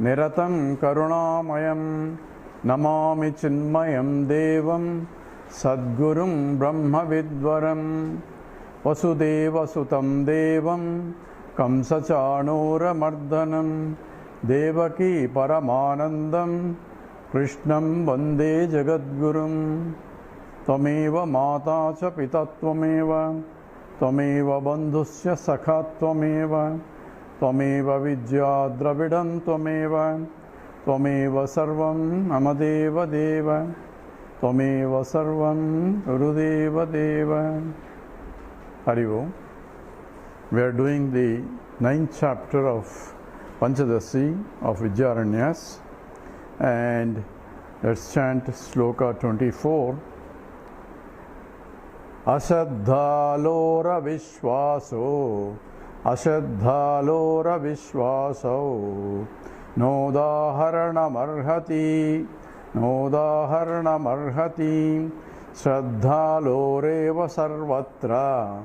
निरतं करुणामयं नमामि चिन्मयं देवं सद्गुरुं ब्रह्मविद्वरं वसुदेवसुतं देवं कंसचाणूरमर्दनं देवकी परमानन्दं कृष्णं वन्दे जगद्गुरुं त्वमेव माता च पिता त्वमेव बन्धुश्च सखा त्वमेव विद्या द्रविडं त्वमेव सर्वं मम देवदेव त्वमेव सर्वं गुरुदेवदेव. Hari Om. We are doing the 9th chapter of Panchadashi of Vidyaranyas, and let's chant Sloka 24. Ashadhalora vishwaso Ashadhalora vishwaso nodaharanamarhati Shraddhaloreva sarvatra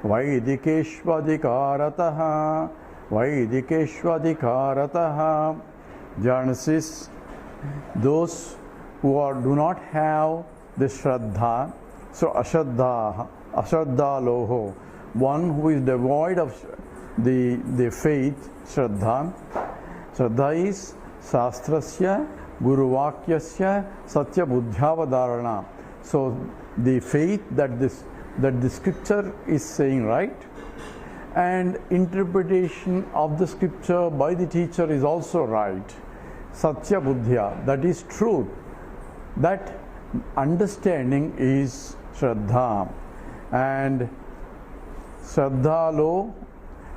Vaidikeshvadhikarataha Genesis. Those who do not have the Shraddha, so Ashraddhaloho, one who is devoid of the faith, Shraddha. Shraddha is Shastrasya Guruvakyasya Satya Buddhyavadarana. So the faith that the scripture is saying right, and interpretation of the scripture by the teacher is also right. Satya Buddhya, that is truth. That understanding is Shraddha. And Shraddhalo,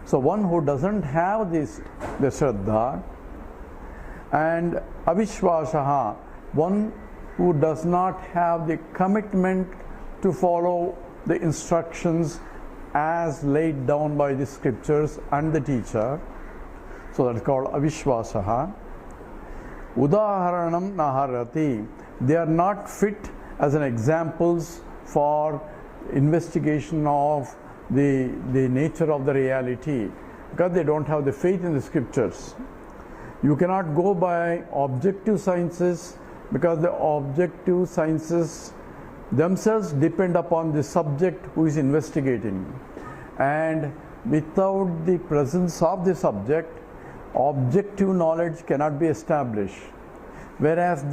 so one who doesn't have the Shraddha, and Avishwasaha, one who does not have the commitment to follow the instructions as laid down by the scriptures and the teacher. So that's called Avishwasaha. Udaharanam naharati, they are not fit as an examples for investigation of the nature of the reality, because they don't have the faith in the scriptures. You cannot go by objective sciences, because the objective sciences themselves depend upon the subject who is investigating, and without the presence of the subject, objective knowledge cannot be established. Whereas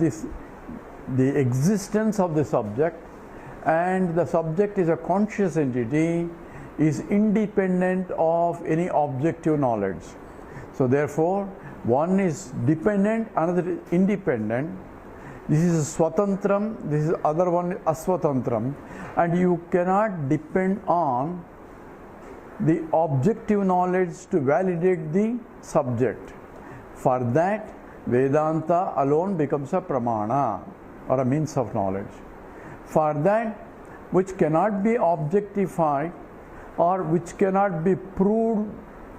the existence of the subject, and the subject is a conscious entity, is independent of any objective knowledge. So therefore, one is dependent, another is independent. This is Swatantram, this is other one Aswatantram, and you cannot depend on the objective knowledge to validate the subject. For that, Vedanta alone becomes a pramana, or a means of knowledge. For that which cannot be objectified, or which cannot be proved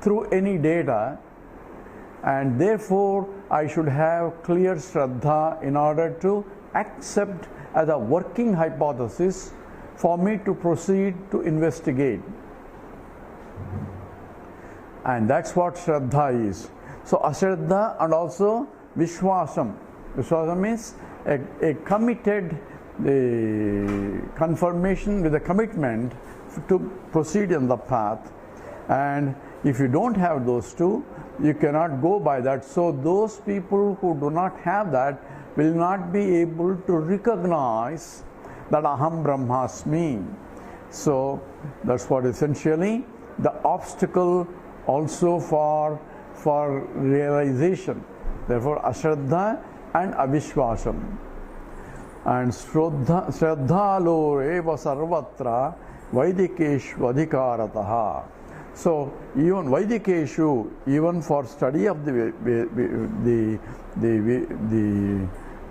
through any data, and therefore I should have clear Shraddha in order to accept as a working hypothesis for me to proceed to investigate. And that's what Shraddha is. So Ashraddha and also Vishwasam. Vishwasam means a committed confirmation with a commitment to proceed in the path. And if you don't have those two, you cannot go by that. So those people who do not have that will not be able to recognize that Aham Brahmasmi. So that's what essentially the obstacle also for realization. Therefore Ashraddha and Avishwasam. And Shraddhalo eva sarvatra Vaidikeshvadhikarataha. So even Vaidikeshu, even for study of the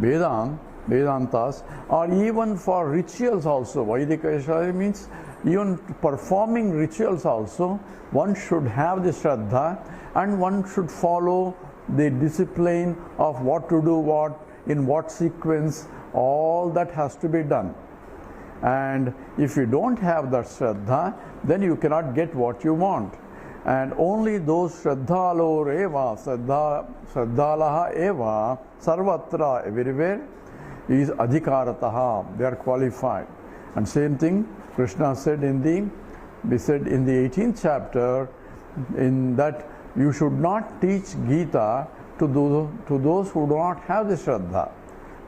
Vedantas, or even for rituals also, Vaidikeshu means even performing rituals also, one should have the Shraddha, and one should follow the discipline of what to do, what in what sequence, all that has to be done. And if you don't have that Shraddha, then you cannot get what you want. and only those Shraddhalor eva, Shraddhalaha eva, Sarvatra, everywhere, is Adhikarataha, they are qualified. And same thing Krishna said in the 18th chapter, in that you should not teach Gita to those who do not have the Shraddha,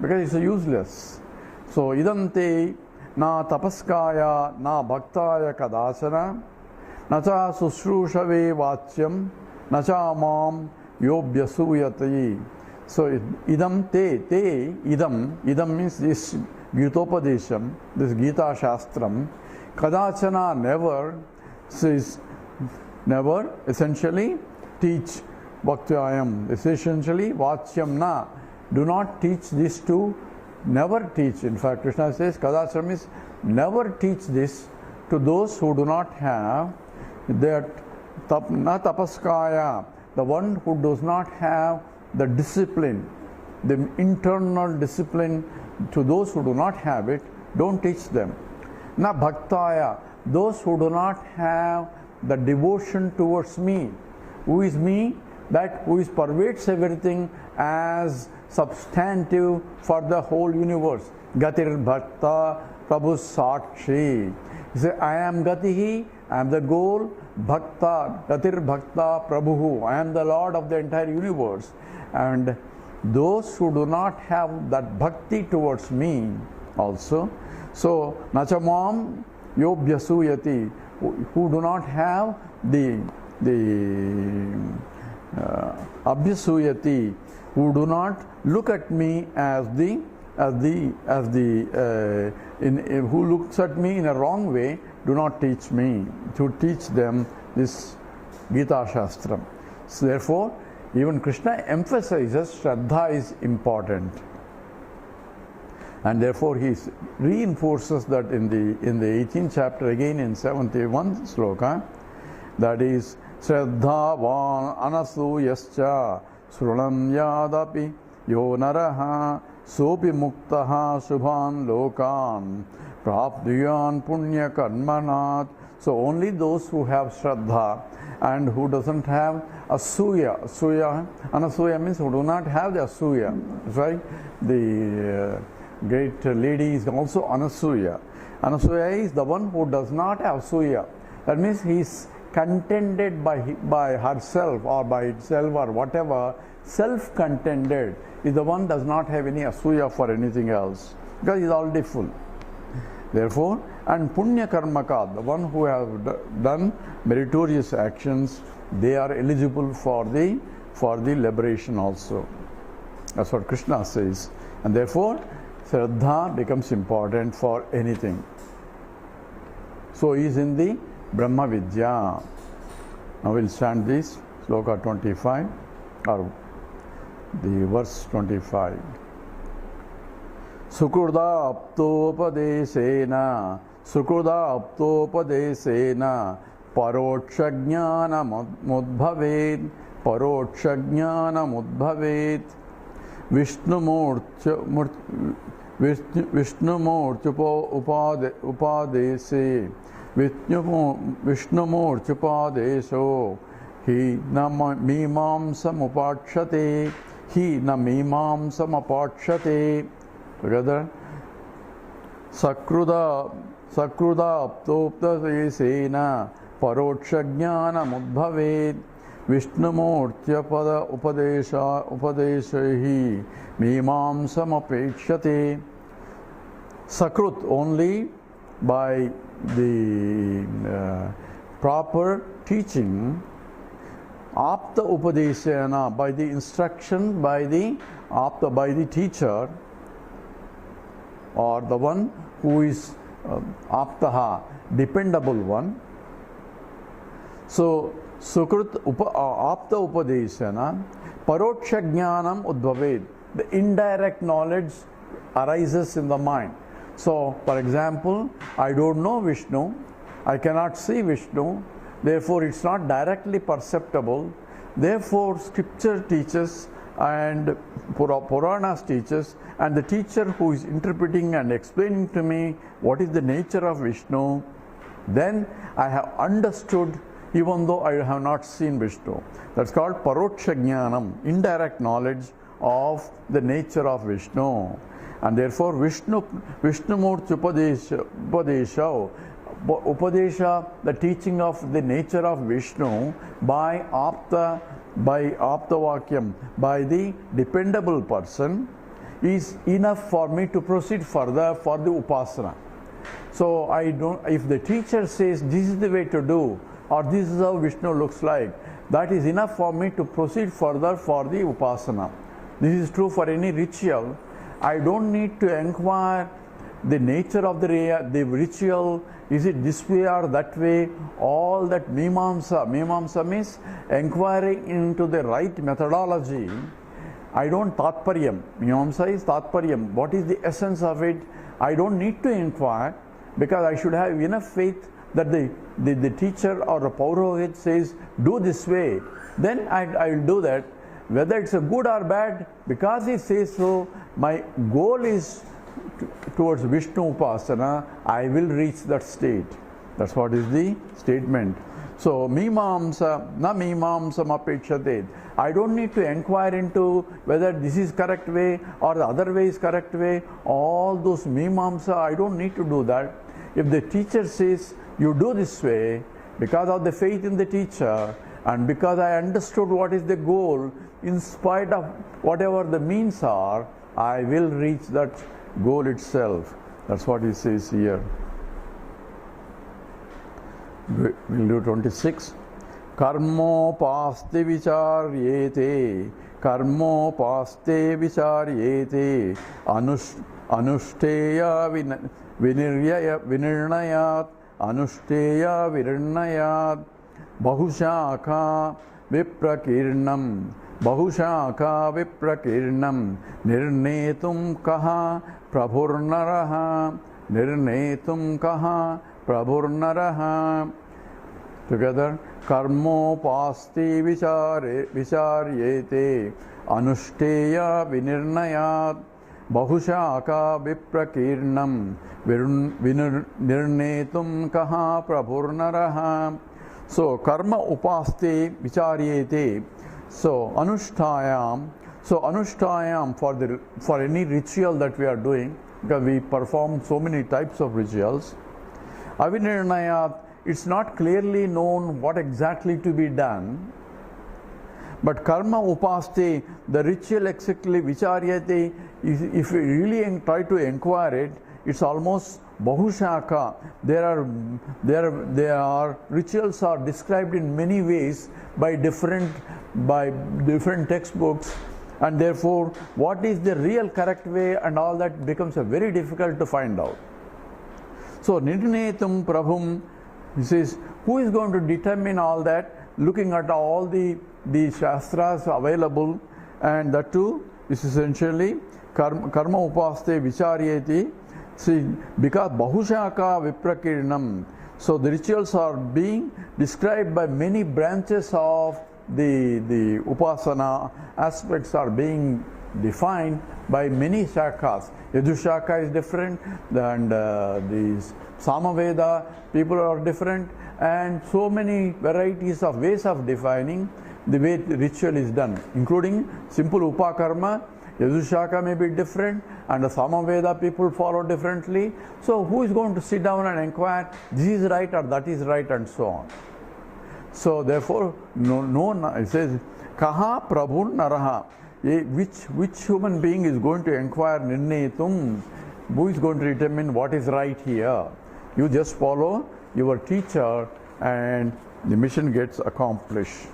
because it's useless. So, idante na tapaskaya na bhaktaya kadachana na cha susrushave vachyam na cha mam yobhyasuyati. So, idam idam means this Gitopadesham, this Gita Shastram, kadachana never essentially teach bhaktayam, essentially vachyam na, do not teach this to, never teach. In fact, Krishna says kadachana is never teach this to those who do not have that na tapaskaya, the one who does not have the discipline, the internal discipline. To those who do not have it, don't teach them. Na bhaktaya, those who do not have the devotion towards me. Who is me? That who is pervades everything as substantive for the whole universe. Gatir bhakta prabhu sakshi. He says, I am gatihi, I am the goal. Bhakta, gatir bhakta prabhu, I am the Lord of the entire universe. And those who do not have that bhakti towards me also, so nachamam yobhyasuyati, who do not have the abhyasuyati, who do not look at me who looks at me in a wrong way, do not teach me, to teach them this Gita Shastram. So therefore, even Krishna emphasizes Shraddha is important, and therefore he reinforces that in the 18th chapter again in 71 sloka, that is Shraddhavan anasuyascha srunam yadapi yo naraha sopi muktaha subhan lokan prapdiyan punya karmanat. So only those who have Shraddha and who doesn't have Asuya. Anasuya means who do not have the Asuya. Right? The great lady is also Anasuya. Anasuya is the one who does not have Asuya. That means he is contented by herself or by itself or whatever. Self-contented is the one does not have any Asuya for anything else, because he is already full. Therefore, and Punya Karmaka, the one who have done meritorious actions, they are eligible for the liberation also. That's what Krishna says. And therefore, Shraddha becomes important for anything. So he is in the Brahma Vidya. Now we'll stand this, Sloka 25, or the verse 25. Sukrudha aptopadesena parokshajnanamudbhavet Vishnumurtyupadesho hi na mimamsam apachate. Together, Sakruda aptoptasena parokshajnanamudbhavet Vishnumurtyapada upadeshahi mimamsam apechate. Sakrut, only by the proper teaching, apta upadesena, by the instruction by the teacher, or the one who is aptaha, dependable one. So Sukrut apta upadesena parokshajnanam udbhavet, the indirect knowledge arises in the mind. So, for example, I don't know Vishnu, I cannot see Vishnu, therefore it's not directly perceptible. Therefore, scripture teaches and Puranas teaches, and the teacher who is interpreting and explaining to me what is the nature of Vishnu, then I have understood even though I have not seen Vishnu. That's called Paroksha Jnanam, indirect knowledge of the nature of Vishnu. And therefore Vishnumurti Upadesha, the teaching of the nature of Vishnu by Apta Vakyam, by the dependable person, is enough for me to proceed further for the Upasana. So if the teacher says this is the way to do, or this is how Vishnu looks like, that is enough for me to proceed further for the Upasana. This is true for any ritual. I don't need to inquire the nature of the ritual. Is it this way or that way? All that Mimamsa means inquiring into the right methodology. I don't Tatparyam. Mimamsa is Tatparyam. What is the essence of it? I don't need to inquire, because I should have enough faith that the teacher or the Paurohit says, do this way. Then I will do that. Whether it's a good or bad, because he says so, my goal is towards Vishnu Upasana, I will reach that state. That's what is the statement. So, Mimamsa, na Mimamsam apekshate. I don't need to inquire into whether this is correct way or the other way is correct way. All those Mimamsa, I don't need to do that. If the teacher says, you do this way, because of the faith in the teacher, and because I understood what is the goal, in spite of whatever the means are, I will reach that goal itself. That's what he says here. We'll do 26. Karmopaste vicharyete, karmopaste vicharyete, anushtheya vinirnayat, anushtheya virnayat, bahushaka viprakirnam, bahushaka viprakirnam, nirnetum kaha prabhurnaraha, nirnetum kaha prabhurnaraha. Together, karmopasti vicharyete, anushtheya vinirnayat, bahushaka viprakirnam, nirnetum kaha prabhurnaraha. So, karma upaste vicharyete. So, anushtayam for any ritual that we are doing, because we perform so many types of rituals, avinirnayat, it's not clearly known what exactly to be done. But karma upaste, the ritual exactly vicharyate, if we really try to inquire it, it's almost bahushaka. There are rituals are described in many ways by different textbooks, and therefore what is the real correct way and all that becomes very difficult to find out. So nirnetum prabhum, he says, who is going to determine all that, looking at all the shastras available, and that too is essentially karma upaste vicharyeti. See, because bahushaka viprakirnam, so the rituals are being described by many branches of the upasana aspects are being defined by many shakas. Yadushaka is different, and the Samaveda people are different, and so many varieties of ways of defining the way the ritual is done, including simple upakarma. Yadushaka may be different, and the Samaveda people follow differently. So who is going to sit down and inquire, this is right or that is right, and so on. So therefore, it says, kaha prabhur naraha, which human being is going to inquire nirnetum, who is going to determine what is right here. You just follow your teacher and the mission gets accomplished.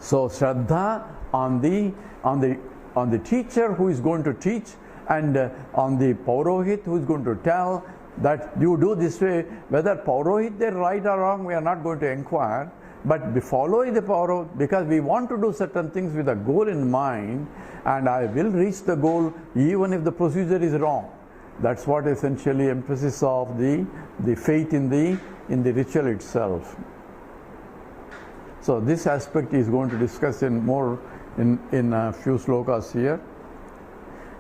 So Shraddha on the teacher who is going to teach, and on the Paurohit who is going to tell that you do this way. Whether Paurohit they right or wrong, we are not going to inquire, but we follow the Paurohit because we want to do certain things with a goal in mind, and I will reach the goal even if the procedure is wrong. That's what essentially emphasis of the faith in the ritual itself. So this aspect is going to discuss in a few slokas here.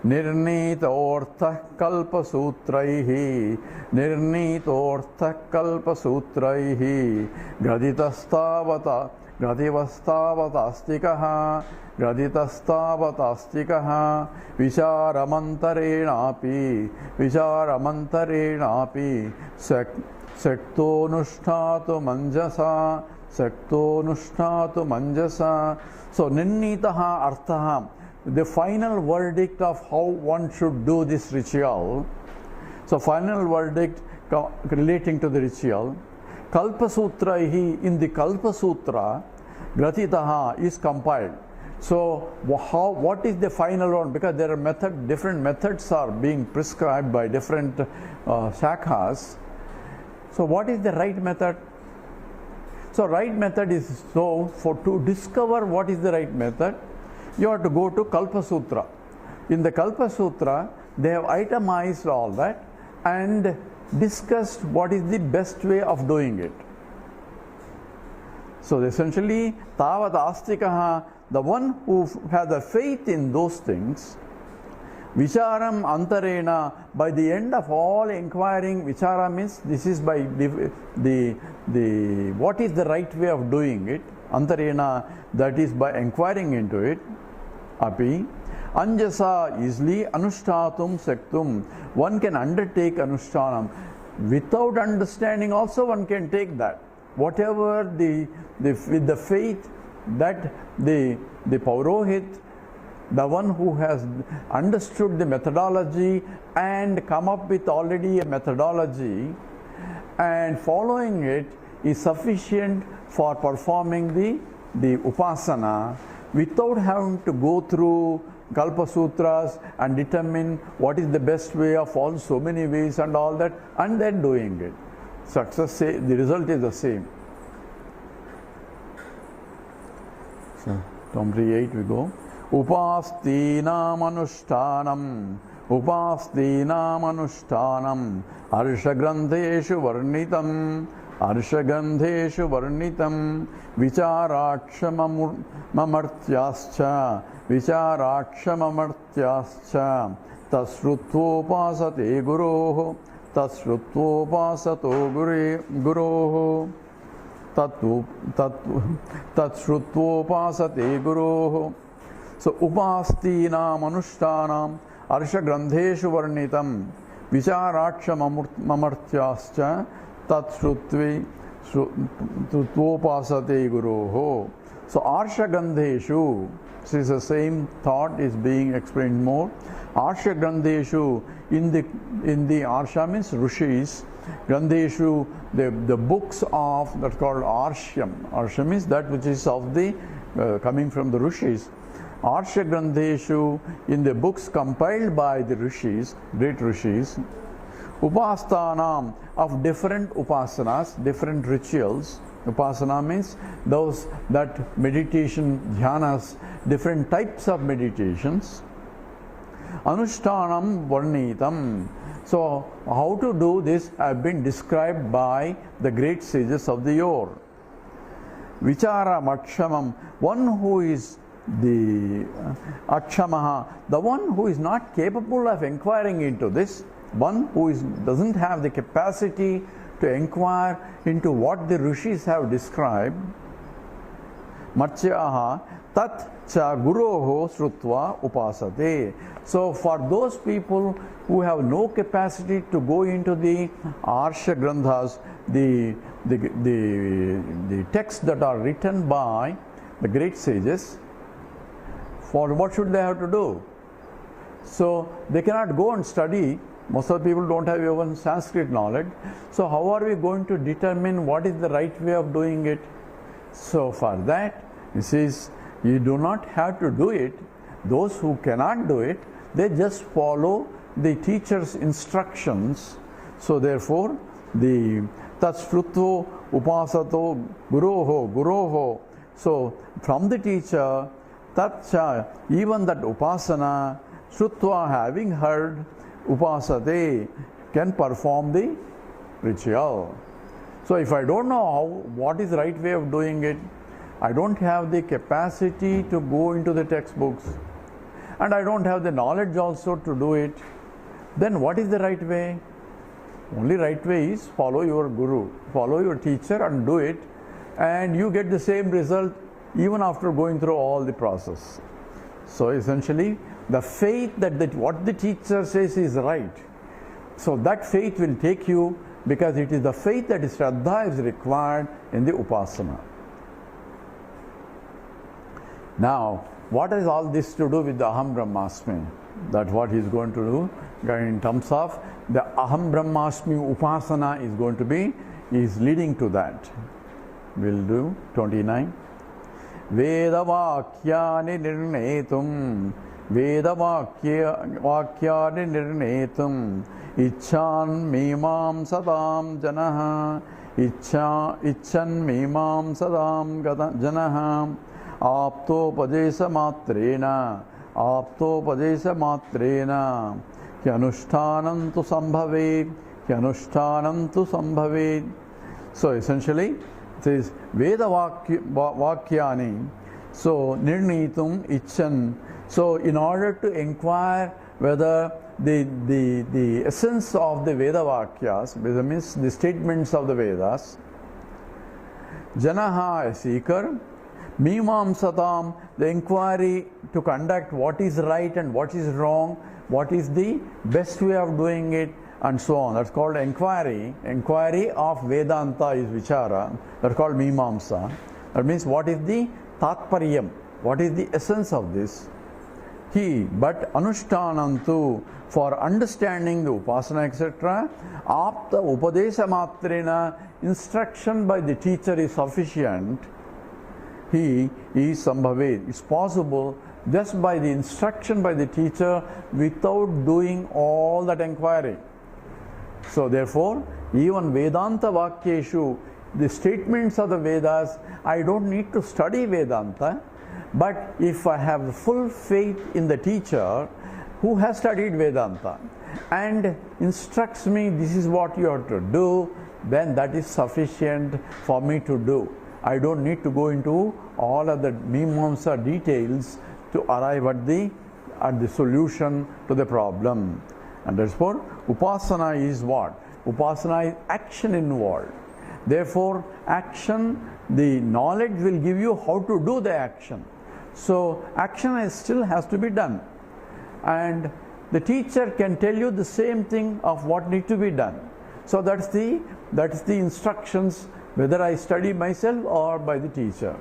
Nirnitoortha kalpasutraihi Nirnitoortha kalpasutraihi Graditastavata Gradivastavatastikah Graditastavatastikas Vicharamantarenapi Sektonushtatu manjasa. So Nirnitaha arthaha, the final verdict of how one should do this ritual. So final verdict relating to the ritual. Kalpasutraihi, in the Kalpasutra, Gratitaha is compiled. So what is the final one? Because there are different methods are being prescribed by different shakhas. So what is the right method? So right method is, to discover what is the right method, you have to go to Kalpasutra. In the Kalpasutra, they have itemized all that and discussed what is the best way of doing it. So essentially, Tavat Astikaha, the one who has a faith in those things, Vicharam Antarena, by the end of all inquiring, Vichara means this is by the what is the right way of doing it, Antarena, that is by inquiring into it, Api, Anjasa, easily, Anushtatum Sektum, one can undertake Anushtanam. Without understanding also one can take that. Whatever with the faith that the Paurohit, the one who has understood the methodology and come up with already a methodology and following it is sufficient for performing the upasana without having to go through Kalpasutras and determine what is the best way of all so many ways and all that, and then doing it. The result is the same. So, Tomri 8 we go. Upastinam anushtanam Arshagrantheshu varnitam Vicharakshamamamartyascha tasrutvopasate guroho tatsrutvopasate guroho. So upastinam anushtanam arshagrantheshu varnitam vicharakshamamamartyascha tatsrutvopasate guroho. So arshagandheshu, this is the same thought is being explained more. Arshagandheshu, in the Arsha means Rishis, Gandheshu, the books of, that's called Arshyam. Arshyam means that which is of the coming from the Rishis. Arshagandheshu, in the books compiled by the Rishis, great Rishis, Upastanam, of different upasanas, different rituals. Upasana means those that meditation, dhyanas, different types of meditations. Anushtanam varnitam. So how to do this have been described by the great sages of the yore. Vichara makshamam, one who is the akshamaha, the one who is not capable of inquiring into this, one who doesn't have the capacity to inquire into what the rishis have described. Matsyaha tat cha guroho srutva upasate. So for those people who have no capacity to go into the Arsha Grandhas, the texts that are written by the great sages, for what should they have to do? So they cannot go and study. Most of the people don't have even Sanskrit knowledge. So how are we going to determine what is the right way of doing it? So for that, he says, you do not have to do it. Those who cannot do it, they just follow the teacher's instructions. So therefore, the tatsrutvo upasato guroho. So from the teacher, tatcha, even that upasana, shrutva, having heard, upasate, can perform the ritual. So if I don't know what is the right way of doing it, I don't have the capacity to go into the textbooks, and I don't have the knowledge also to do it, then what is the right way? Only right way is follow your guru, follow your teacher and do it, and you get the same result even after going through all the process. So essentially, the faith that what the teacher says is right, so that faith will take you, because it is the faith that is Shraddha is required in the Upasana. Now, what has all this to do with the Aham Brahmasmi? That's what he is going to do in terms of the Aham Brahmasmi Upasana is going to be, is leading to that. We'll do 29. Veda Vakyani Nirnetum Veda Vakyani Nirnetum Icchan Mimam Sadam Janaha Icchan Mimam Sadam Janaha Aptopadesa Matrena Aptopadesa Matrena Kyanushthanam tu Sambhavet Kyanushthanam tu Sambhavet. So essentially it says Veda Vakyani, so Nirnitum Icchan. So in order to inquire whether the essence of the Veda Vakyas, means the statements of the Vedas, Janaha, a seeker, Mimam Satam, the inquiry to conduct what is right and what is wrong, what is the best way of doing it, and so on. That's called inquiry. Inquiry of Vedanta is Vichara. That's called Mimamsa. That means what is the Tatparyam, what is the essence of this? But Anushtanantu, for understanding the Upasana, etc., Apta Upadesa Matrena, instruction by the teacher is sufficient. He is Sambhavet. It's possible just by the instruction by the teacher without doing all that inquiry. So therefore, even Vedanta Vakyeshu, the statements of the Vedas, I don't need to study Vedanta, but if I have full faith in the teacher who has studied Vedanta and instructs me this is what you have to do, then that is sufficient for me to do. I don't need to go into all of the Mimamsa details to arrive at the solution to the problem. And therefore, Upasana is what? Upasana is action involved. Therefore, action, the knowledge will give you how to do the action. So, action still has to be done. And the teacher can tell you the same thing of what needs to be done. So, that's the instructions, whether I study myself or by the teacher.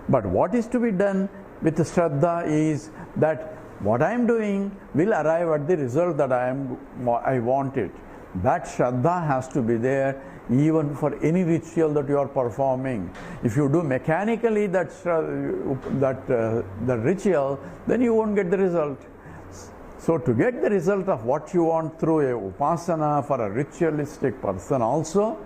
But what is to be done with the Shraddha is that what I am doing will arrive at the result that I want it. That Shraddha has to be there even for any ritual that you are performing. If you do mechanically the ritual, then you won't get the result. So to get the result of what you want through a Upasana for a ritualistic person also,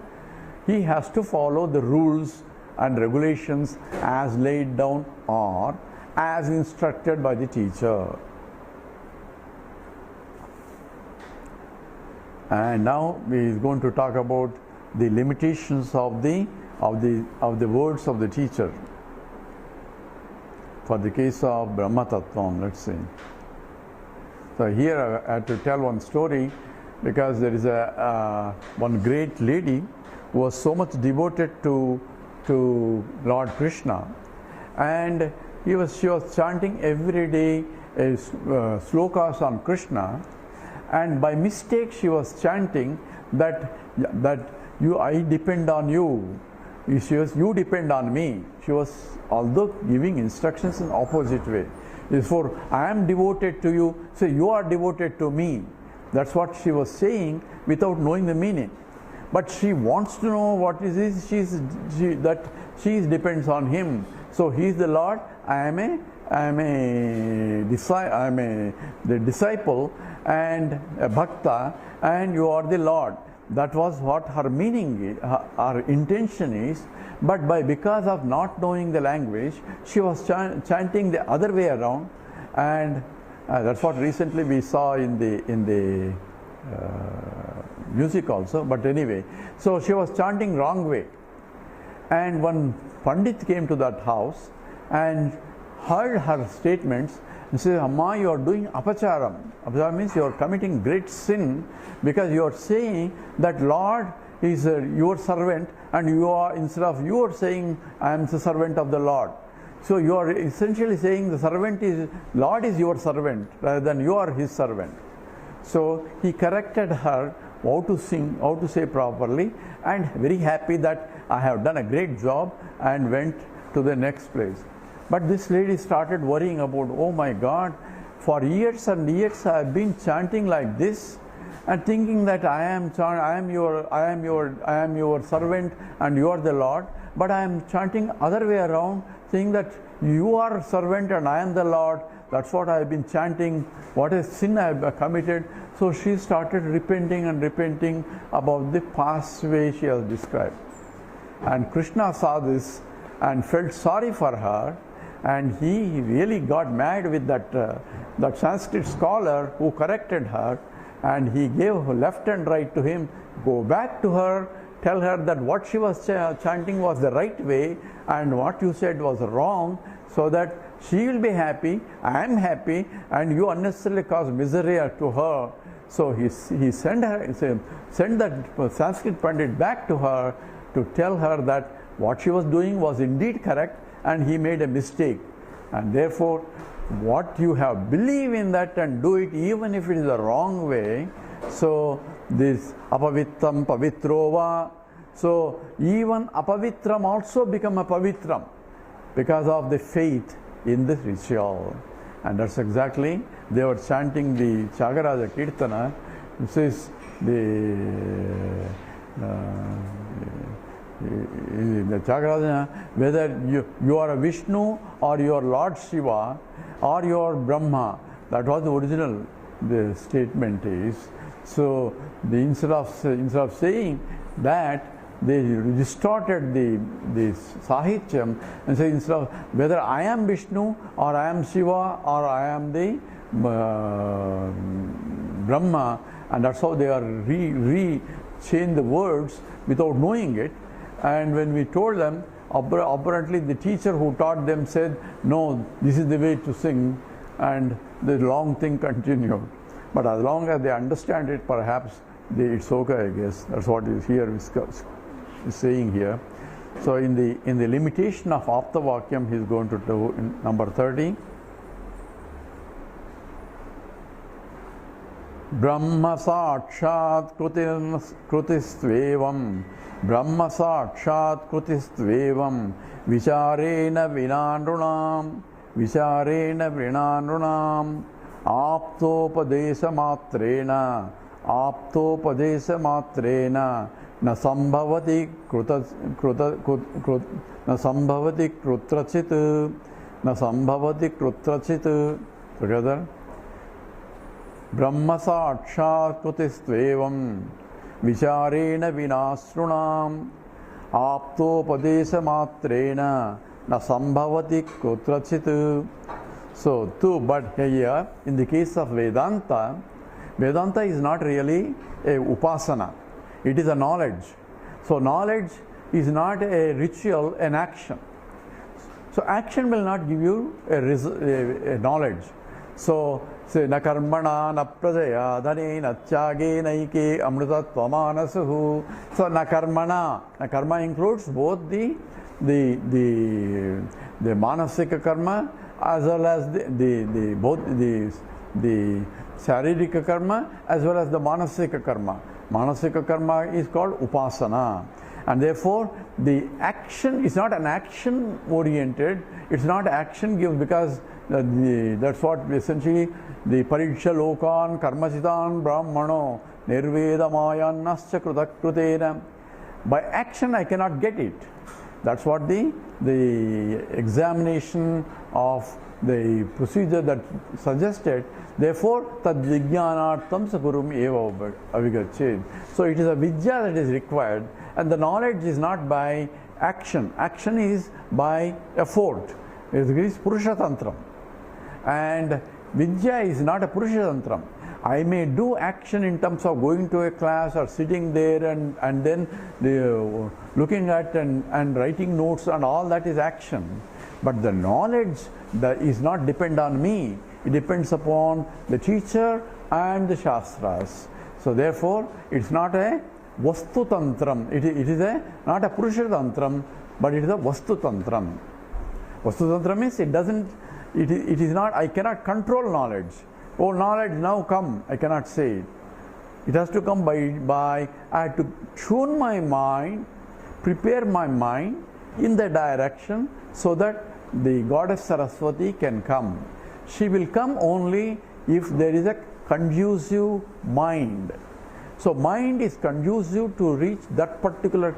he has to follow the rules and regulations as laid down or as instructed by the teacher. And now we are going to talk about the limitations of the words of the teacher. For the case of Brahma Tattvam, let's say. So here I have to tell one story, because there is one great lady who was so much devoted to Lord Krishna, and she was chanting every day slokas on Krishna, and by mistake she was chanting that I depend on you. She was, you depend on me. She was although giving instructions in opposite way. Therefore, I am devoted to you, so you are devoted to me. That's what she was saying without knowing the meaning. But she wants to know what is this. She depends on him. So he is the Lord. I am the disciple and a bhakta, and you are the Lord. That was what her meaning is, her intention is. But because of not knowing the language, she was chanting the other way around, and that's what recently we saw in the music also. But anyway, so she was chanting wrong way, and one Pandit came to that house, and heard her statements and said, Amma, you are doing apacharam. Apacharam means you are committing great sin, because you are saying that Lord is your servant, and you are, instead of you are saying, I am the servant of the Lord. So you are essentially saying the servant is, Lord is your servant rather than you are his servant. So he corrected her how to sing, how to say properly, and very happy that I have done a great job, and went to the next place. But this lady started worrying about, oh my God, for years and years I have been chanting like this, and thinking that I am your servant and you are the Lord, but I am chanting other way around, saying that you are servant and I am the Lord. That's what I have been chanting. What a sin I have committed. So she started repenting and repenting about the past way she has described. And Krishna saw this and felt sorry for her, and he really got mad with that Sanskrit scholar who corrected her, and he gave left and right to him. Go back to her, tell her that what she was chanting was the right way and what you said was wrong, so that she will be happy, I am happy, and you unnecessarily cause misery to her. So he sent that Sanskrit Pandit back to her to tell her that what she was doing was indeed correct and he made a mistake. And therefore, what you have, believe in that and do it even if it is the wrong way. So this apavitram pavitrova. So even apavitram also become a pavitram because of the faith in this ritual. And that's exactly, they were chanting the Tyagaraja Kirtana. This is the Tyagaraja, whether you are a Vishnu or you are Lord Shiva or you are Brahma. That was the original the statement is. So instead of saying that, they distorted the Sahityam and say, instead of whether I am Vishnu or I am Shiva or I am the Brahma, and that's how they are change the words without knowing it. And when we told them, apparently the teacher who taught them said, no, this is the way to sing, and the long thing continued. But as long as they understand it, perhaps it's okay, I guess. That's what is here is saying here. So in the limitation of Aptavakyam, he is going to do in number 30. Brahma sakshat krutisvevam Brahma sakshat krutisvevam Vicharena vinandrunam Aptopadesa matrena na sambhavati krutrachit together. Brahma sakshat krutisvevam Vicharena vinasrunam Aptopadesa matrena na sambhavati kutrachit. So, but here, in the case of Vedanta, Vedanta is not really a upasana. It is a knowledge. So, knowledge is not a ritual, an action. So, action will not give you a knowledge. So, say, na karmana na prajaya dhane na tyage naike amritatva manasuhu. So, na karmana includes both the manasika karma as well as both the sharirika karma as well as the manasika karma. Manasika karma is called upasana, and therefore the action is not an action oriented. It's not action given, because that's what essentially the pariksha lokan karmasitan brahmano nirvedamayanascha krutakrutena. By action I cannot get it. That's what the examination of the procedure that suggested. Therefore, tad vijnanartham sagurum eva avigached. So it is a vidya that is required, and the knowledge is not by action. Action is by effort. It is purusha tantram, and vidya is not a purusha tantram. I may do action in terms of going to a class or sitting there and then looking at and writing notes, and all that is action. But the knowledge that is not depend on me. It depends upon the teacher and the Shastras. So therefore, it's not a Vastu Tantram. It is not a Purusha Tantram, but it is a Vastu Tantram. Vastu Tantram means it is not, I cannot control knowledge. Oh, knowledge now come, I cannot say it. It has to come by I have to tune my mind, prepare my mind in the direction so that the goddess Saraswati can come. She will come only if there is a conducive mind. So mind is conducive to reach that particular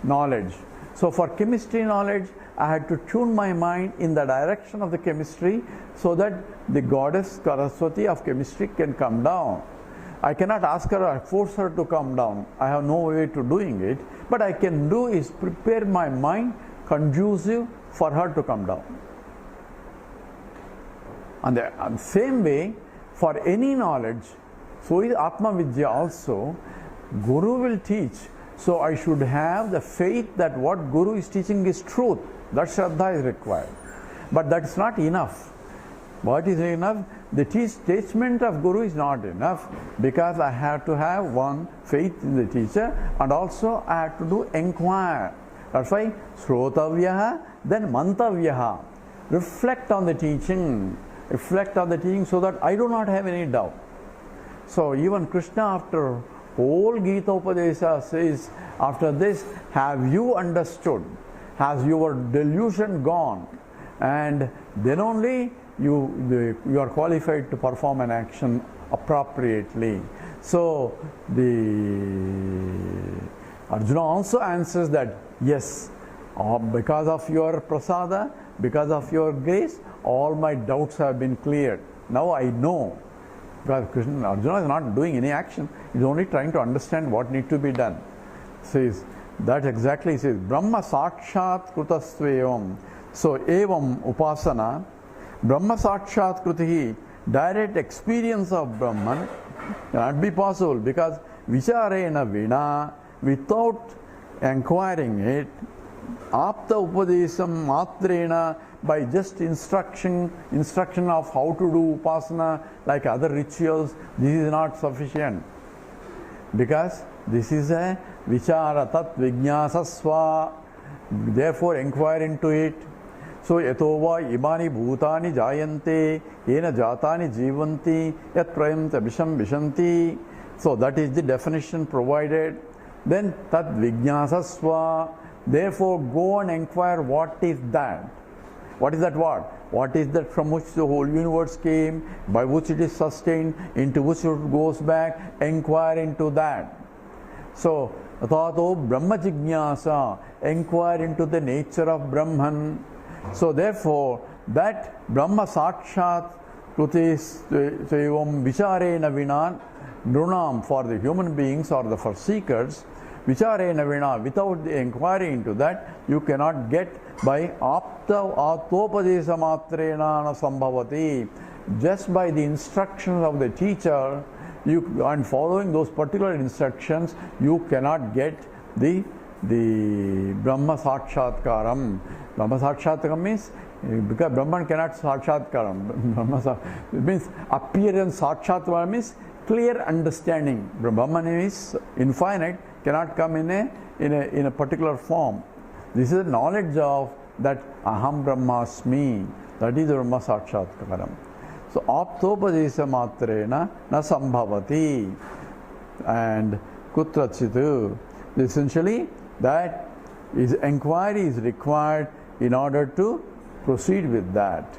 knowledge. So for chemistry knowledge, I had to tune my mind in the direction of the chemistry so that the goddess Saraswati of chemistry can come down. I cannot ask her or force her to come down. I have no way to doing it. But I can do is prepare my mind conducive for her to come down. And the same way, for any knowledge, so is Atma Vidya also. Guru will teach. So I should have the faith that what Guru is teaching is truth. That Shraddha is required. But that is not enough. What is enough? The teachment of Guru is not enough, because I have to have one, faith in the teacher, and also I have to do inquire. That's why Shrotavyaha, then Mantavyaha. Reflect on the teaching. Reflect on the teaching so that I do not have any doubt. So even Krishna, after whole Gita Upadesha, says, after this, have you understood? Has your delusion gone? And then only you are qualified to perform an action appropriately. So the Arjuna also answers that, yes, because of your prasada, because of your grace, all my doubts have been cleared. Now I know. Because Arjuna is not doing any action, he is only trying to understand what needs to be done. Says that exactly, says Brahma Sakshat Krutasvevam. So evam upasana, Brahma Sakshat Krutihi, direct experience of Brahman cannot be possible, because Vicharena Vina, without inquiring it, Apta Upadesam Matrena, by just instruction of how to do upasana like other rituals, this is not sufficient. Because this is a Vichara Tat Vijnasasva, therefore inquire into it. So yatova imani bhutani jayante yena jatani jivanti yat prayanta visham vishanti. So that is the definition provided. Then tat vijnasasva, therefore go and inquire what is that. What is that word? What is that from which the whole universe came, by which it is sustained, into which it goes back? Inquire into that. So, Atato Brahma Jignasa, inquire into the nature of Brahman. So therefore, that Brahma Sakshat Krutis Sevam Vicharena Vinan Nrunam, for the human beings or the for seekers, Vicharena Vina, without the inquiry into that, you cannot get by Apta Atopadesa Matrena Sambhavati. Just by the instructions of the teacher, and following those particular instructions, you cannot get the Brahma Sakshatkaram. Brahma Sakshatkaram means, because Brahman cannot Sakshatkaram. It means appearance. Sakshatkaram means clear understanding. Brahman is infinite, cannot come in a particular form. This is the knowledge of that Aham Brahmasmi. That is Brahma Sakshatkaram. So Aptopadesa Matrena na Sambhavati. And Kutrachitu. Essentially, that is inquiry is required in order to proceed with that.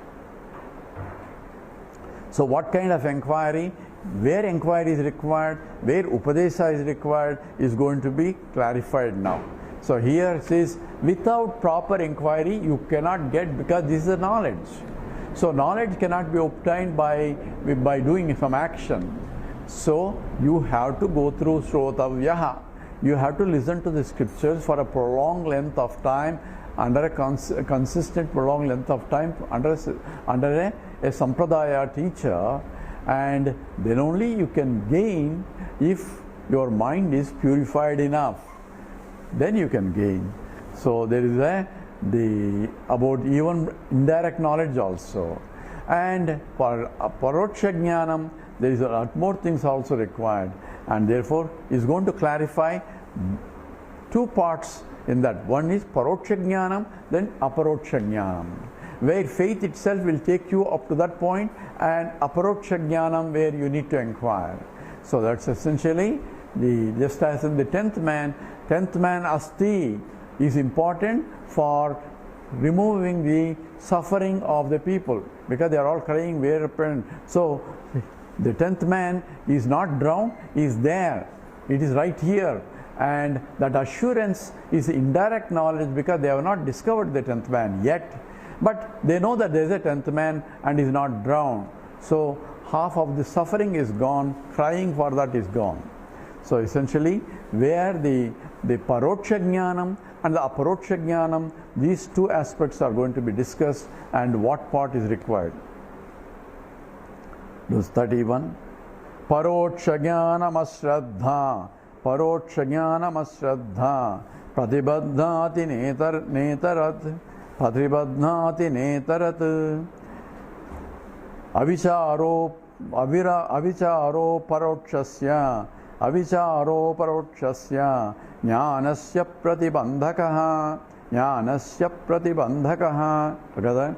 So what kind of inquiry? Where inquiry is required, where Upadesa is required, is going to be clarified now. So here it says, without proper inquiry you cannot get, because this is a knowledge. So knowledge cannot be obtained by doing some action. So you have to go through Shrotavyaha. You have to listen to the scriptures for a prolonged length of time, under a consistent prolonged length of time, under a Sampradaya teacher, and then only you can gain if your mind is purified enough. Then you can gain. So there is about even indirect knowledge also. And for paroksha jnanam, there is a lot more things also required, and therefore is going to clarify two parts in that. One is paroksha jnanam, then aparoksha jnanam, where faith itself will take you up to that point, and aparoksha jnanam where you need to inquire. So that's essentially just as in the 10th man asti is important for removing the suffering of the people, because they are all crying where. So the 10th man is not drowned, is there, it is right here, and that assurance is indirect knowledge, because they have not discovered the 10th man yet, but they know that there is a 10th man and is not drowned. So half of the suffering is gone, crying for that is gone. So essentially, where the paroksha jnanam and the aparoksha jnanam, these two aspects are going to be discussed, and what part is required. Verse 31. Paroksha jnanam ashraddha, paroksha jnanam ashraddha, pratibadhati netarat, pratibadhati netarat, avicharo parokshasya, avicharo parokshasya, jnanasya pratibandhakaha, jnanasya pratibandhakaha. Together.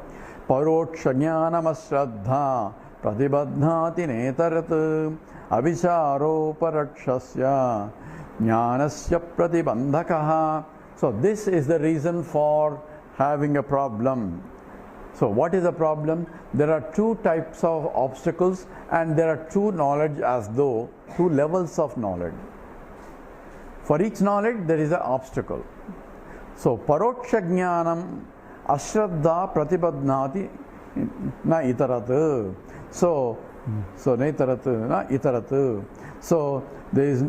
Paroksha jnanam ashraddha, pratibadhati netarat, avicharo parokshasya, jnanasya pratibandhakaha. So this is the reason for having a problem. So what is the problem? There are two types of obstacles, and there are two knowledge, as though two levels of knowledge. For each knowledge there is an obstacle. So paroksha jnanam ashraddha pratibadhnati na itarat. So netarat na itarat. So there is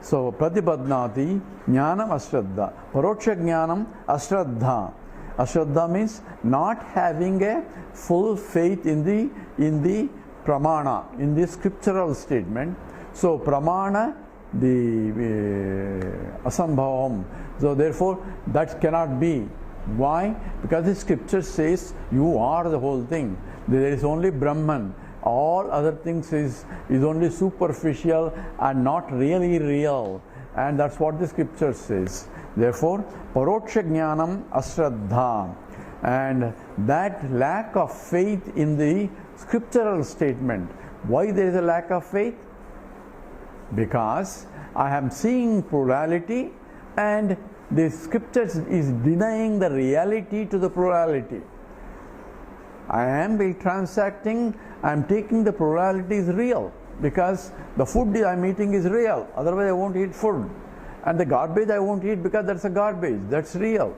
so pratibadhnati jnanam ashraddha, paroksha jnanam ashraddha. Ashraddha means not having a full faith in the pramana, in the scriptural statement. So pramana, the asambhavam. So therefore that cannot be. Why? Because the scripture says you are the whole thing. There is only Brahman. All other things is only superficial and not really real. And that's what the scripture says. Therefore, paroksha jnanam ashraddha, and that lack of faith in the scriptural statement. Why there is a lack of faith? Because I am seeing plurality, and the scriptures is denying the reality to the plurality. I am transacting, I am taking the plurality is real, because the food I am eating is real, otherwise I won't eat food. And the garbage I won't eat, because that's a garbage, that's real.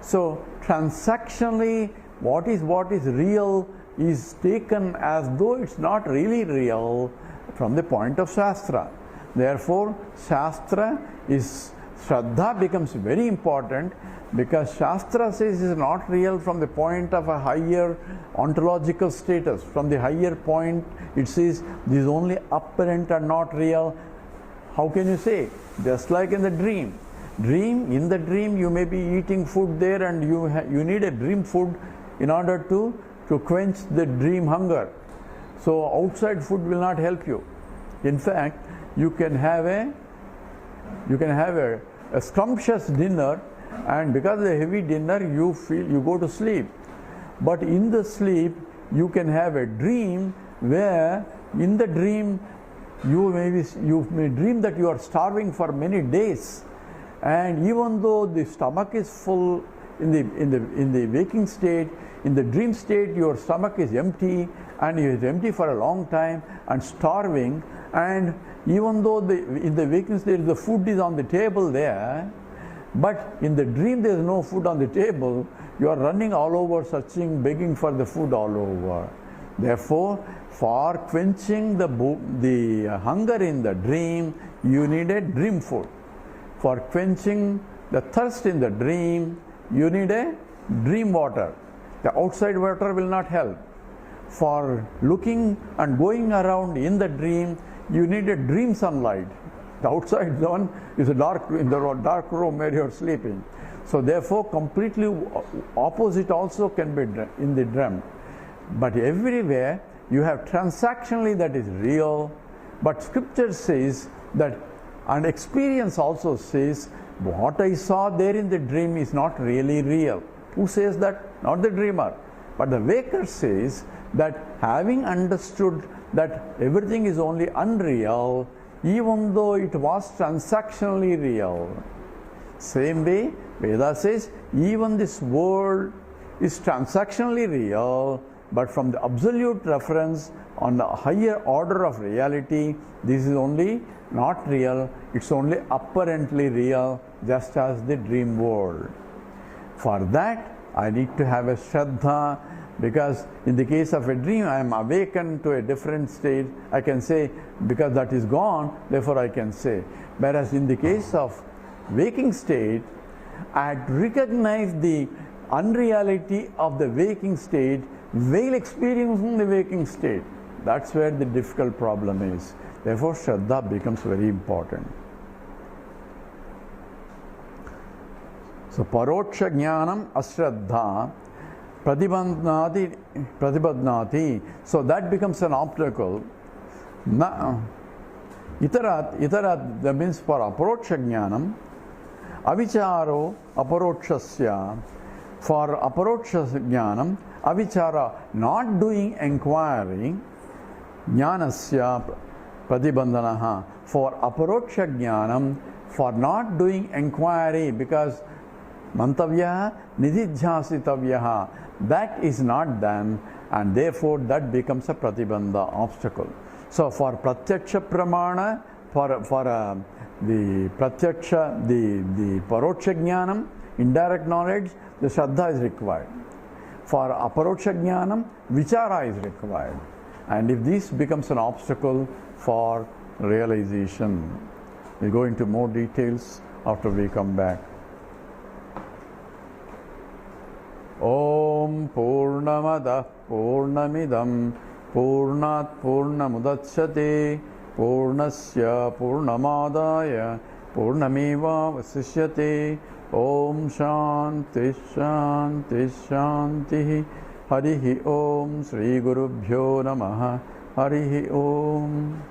So transactionally, what is real is taken as though it's not really real from the point of Shastra. Therefore, Shastra is, Shraddha becomes very important, because Shastra says it's not real from the point of a higher ontological status. From the higher point, it says this is only apparent and not real. How can you say? Just like in the dream. In the dream you may be eating food there, and you need a dream food in order to quench the dream hunger. So outside food will not help you. In fact, you can have a scrumptious dinner, and because of the heavy dinner you feel you go to sleep. But in the sleep you can have a dream where in the dream you may dream that you are starving for many days, and even though the stomach is full in the waking state, in the dream state your stomach is empty, and it is empty for a long time and starving, and even though in the waking state the food is on the table there, but in the dream there is no food on the table, you are running all over searching, begging for the food all over. Therefore, for quenching the hunger in the dream, you need a dream food. For quenching the thirst in the dream, you need a dream water. The outside water will not help. For looking and going around in the dream, you need a dream sunlight. The outside one is in the dark room where you are sleeping. So therefore completely opposite also can be in the dream. But everywhere you have transactionally that is real, but scripture says that, and experience also says, what I saw there in the dream is not really real. Who says that? Not the dreamer. But the waker says that having understood that everything is only unreal, even though it was transactionally real. Same way, Veda says, even this world is transactionally real, but from the absolute reference on the higher order of reality, this is only not real, it's only apparently real, just as the dream world. For that, I need to have a Shraddha, because in the case of a dream, I am awakened to a different state. I can say, because that is gone, therefore I can say. Whereas in the case of waking state, I had recognized the unreality of the waking state while experiencing the waking state. That's where the difficult problem is. Therefore, Shraddha becomes very important. So, Paroksha Jnanam Ashraddha Pratibadnati. So, that becomes an obstacle. Itarat, that means for Aparoksha Jnanam, Avicharo Aparokshasya. For Aparoksha Jnanam, Avichara, not doing inquiry, Jnanasya Pratibandhanaha. For Aparoksha Jnanam, for not doing inquiry, because Mantavyaha Nididhyasitavyaha, that is not done, and therefore that becomes a Pratibandha obstacle. So for Pratyaksha Pramana, for the Pratyaksha, the Paroksha Jnanam, indirect knowledge, the Shraddha is required. For Aparoksha Jnanam, Vichara is required. And if this becomes an obstacle for realization, we go into more details after we come back. Om Purnamada Purnamidam Purnat Purnamudachyate Purnasya Purnamadaya Purnameva Vasishyate. Om Shanti Shanti Shanti. Harihi Om Sri Gurubhyo Namaha. Harihi Om.